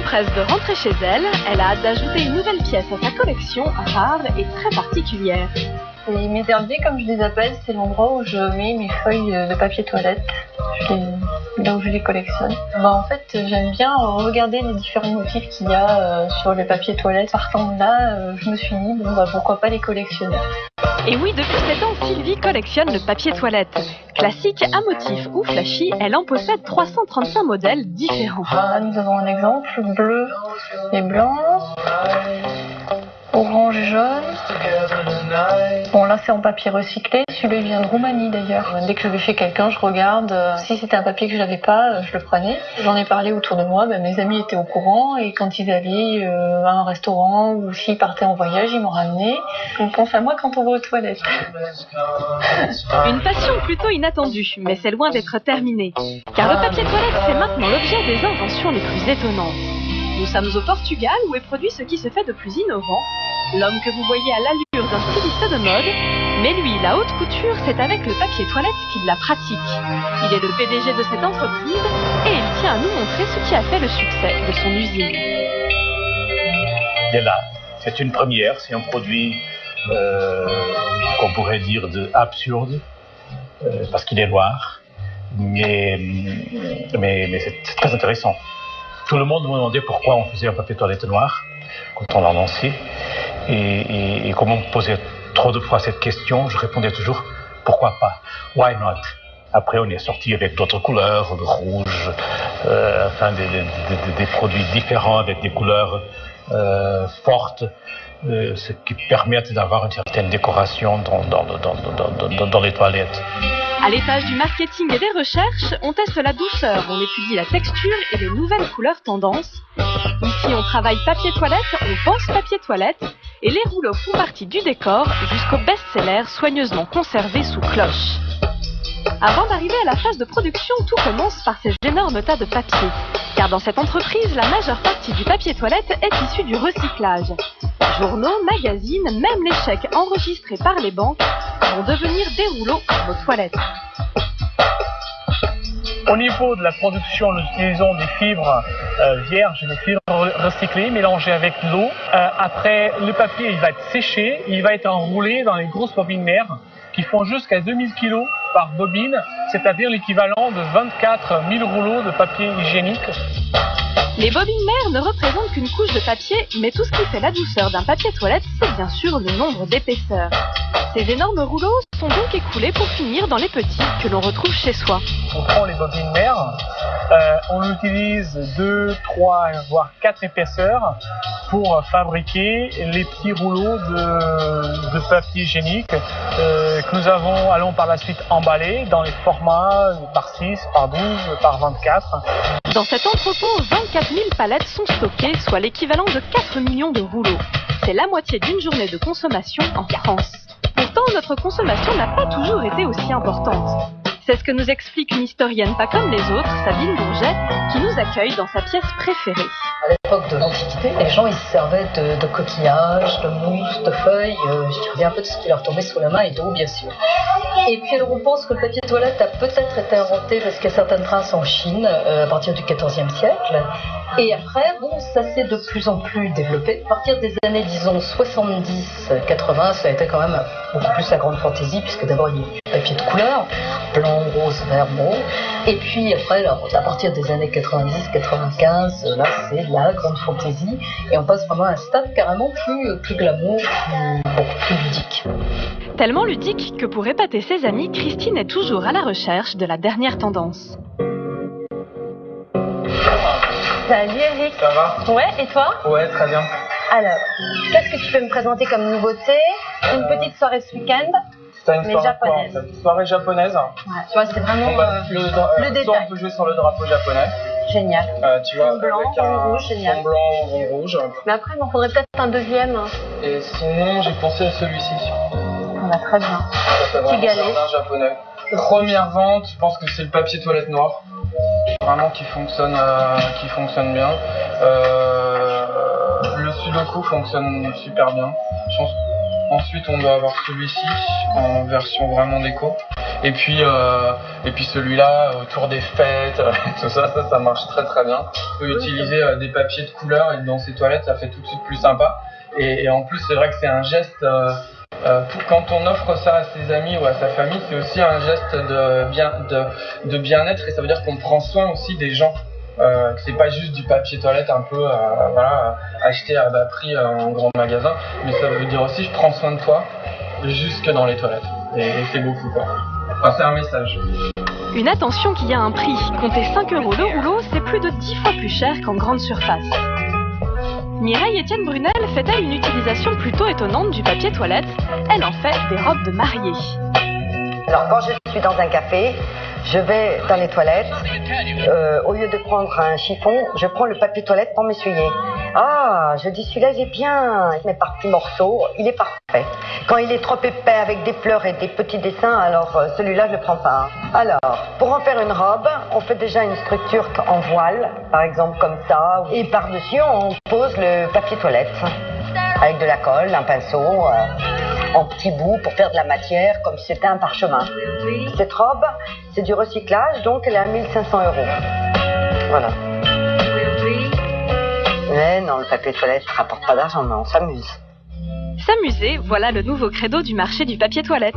s'empresse de rentrer chez elle, elle a hâte d'ajouter une nouvelle pièce à sa collection rare et très particulière. Et mes herbiers, comme je les appelle, c'est l'endroit où je mets mes feuilles de papier toilette. Là où je les collectionne. En fait, j'aime bien regarder les différents motifs qu'il y a sur le papier toilette. Partant de là, je me suis dit, pourquoi pas les collectionner. Et oui, depuis 7 ans, Sylvie collectionne le papier toilette. Classique, à motif ou flashy, elle en possède 335 modèles différents. Là, nous avons un exemple, bleu et blanc, orange et jaune. Bon, là c'est en papier recyclé, celui-là il vient de Roumanie d'ailleurs. Dès que je vais chez quelqu'un, je regarde, si c'était un papier que je n'avais pas, je le prenais. J'en ai parlé autour de moi, mes amis étaient au courant et quand ils allaient à un restaurant ou s'ils partaient en voyage, ils m'en ramenaient. On pense à moi quand on va aux toilettes. Une passion plutôt inattendue, mais c'est loin d'être terminée. Car le papier toilette, c'est maintenant l'objet des inventions les plus étonnantes. Nous sommes au Portugal où est produit ce qui se fait de plus innovant. L'homme que vous voyez à l'allure d'un styliste de mode, mais lui, la haute couture, c'est avec le papier toilette qu'il la pratique. Il est le PDG de cette entreprise et il tient à nous montrer ce qui a fait le succès de son usine. Et là, c'est une première, c'est un produit qu'on pourrait dire absurde, parce qu'il est noir, mais c'est très intéressant. Tout le monde me demandait pourquoi on faisait un papier toilette noir quand on l'a lancé. Et comme on me posait trop de fois cette question, je répondais toujours pourquoi pas, why not. Après, on est sorti avec d'autres couleurs, le rouge, des produits différents avec des couleurs fortes, ce qui permettent d'avoir une certaine décoration dans les toilettes. À l'étage du marketing et des recherches, on teste la douceur, on étudie la texture et les nouvelles couleurs tendances. Ici, on travaille papier toilette, on pense papier toilette, et les rouleaux font partie du décor jusqu'au best-seller soigneusement conservé sous cloche. Avant d'arriver à la phase de production, tout commence par ces énormes tas de papier. Car dans cette entreprise, la majeure partie du papier toilette est issue du recyclage. Journaux, magazines, même les chèques enregistrés par les banques vont devenir des rouleaux pour nos toilettes. Au niveau de la production, nous utilisons des fibres vierges, des fibres recyclées mélangées avec de l'eau. Après, le papier il va être séché, il va être enroulé dans les grosses bobines mères qui font jusqu'à 2000 kg par bobine, c'est-à-dire l'équivalent de 24 000 rouleaux de papier hygiénique. Les bobines mères ne représentent qu'une couche de papier, mais tout ce qui fait la douceur d'un papier toilette, c'est bien sûr le nombre d'épaisseurs. Ces énormes rouleaux sont donc écoulés pour finir dans les petits que l'on retrouve chez soi. On prend les bobines mères, on utilise 2, 3, voire 4 épaisseurs pour fabriquer les petits rouleaux de papier hygiénique que nous allons par la suite emballer dans les formats par 6, par 12, par 24. Dans cet entrepôt, 24 000 palettes sont stockées, soit l'équivalent de 4 millions de rouleaux. C'est la moitié d'une journée de consommation en France. Pourtant, notre consommation n'a pas toujours été aussi importante. C'est ce que nous explique une historienne pas comme les autres, Sabine Bourget, qui nous accueille dans sa pièce préférée. À l'époque de l'Antiquité, les gens ils se servaient de coquillages, de mousse, de feuilles, je dirais un peu de ce qui leur tombait sous la main et d'eau bien sûr. Et puis alors on pense que le papier toilette a peut-être été inventé parce qu'il y a certaines traces en Chine à partir du XIVe siècle. Et après, ça s'est de plus en plus développé. À partir des années, disons, 70-80, ça a été quand même beaucoup plus la grande fantaisie, puisque d'abord il y a eu du papier de couleur, blanc, rose, vert, mauve. Et puis après, à partir des années 90-95, là c'est la grande fantaisie. Et on passe vraiment à un stade carrément plus glamour, beaucoup plus ludique. Tellement ludique que pour épater ses amis, Christine est toujours à la recherche de la dernière tendance. Salut Eric. Ça va? Ouais, et toi? Ouais, très bien. Alors, qu'est-ce que tu peux me présenter comme nouveauté? Une petite soirée ce week-end, mais japonaise. Quoi, en fait? Soirée japonaise. Ouais, tu vois, c'est vraiment le détail. On peut jouer sur le drapeau japonais. Génial. Tu vois, fond blanc, avec fond rouge, génial. Fond blanc, fond rouge. Mais après, il m'en faudrait peut-être un deuxième. Et sinon, j'ai pensé à celui-ci. On va très bien. Petit galet. Japonais. Première vente, je pense que c'est le papier toilette noir. Vraiment qui fonctionne bien. Le sudoku fonctionne super bien. Ensuite, on doit avoir celui-ci en version vraiment déco. Et puis celui-là, autour des fêtes, tout ça marche très très bien. On peut utiliser des papiers de couleur et dans ses toilettes, ça fait tout de suite plus sympa. Et en plus, c'est vrai que c'est un geste, quand on offre ça à ses amis ou à sa famille, c'est aussi un geste de bien-être, et ça veut dire qu'on prend soin aussi des gens. Que c'est pas juste du papier toilette un peu acheté à bas prix en grand magasin, mais ça veut dire aussi je prends soin de toi jusque dans les toilettes, et c'est beaucoup quoi. Enfin, c'est un message. Une attention qui a un prix. Compter 5 € le rouleau, c'est plus de 10 fois plus cher qu'en grande surface. Mireille Etienne Brunel fait-elle une utilisation plutôt étonnante du papier toilette? Elle en fait des robes de mariée. Alors quand je suis dans un café, je vais dans les toilettes, au lieu de prendre un chiffon, je prends le papier toilette pour m'essuyer. Ah, je dis celui-là il est bien, mais par petits morceaux, il est parfait. Quand il est trop épais avec des fleurs et des petits dessins, alors celui-là je le prends pas. Alors, pour en faire une robe, on fait déjà une structure en voile, par exemple comme ça, et par-dessus on pose le papier toilette avec de la colle, un pinceau, en petits bouts pour faire de la matière comme si c'était un parchemin. Cette robe, c'est du recyclage, donc elle est à 1 500 €. Voilà. Mais non, le papier toilette ne rapporte pas d'argent, mais on s'amuse. S'amuser, voilà le nouveau credo du marché du papier toilette.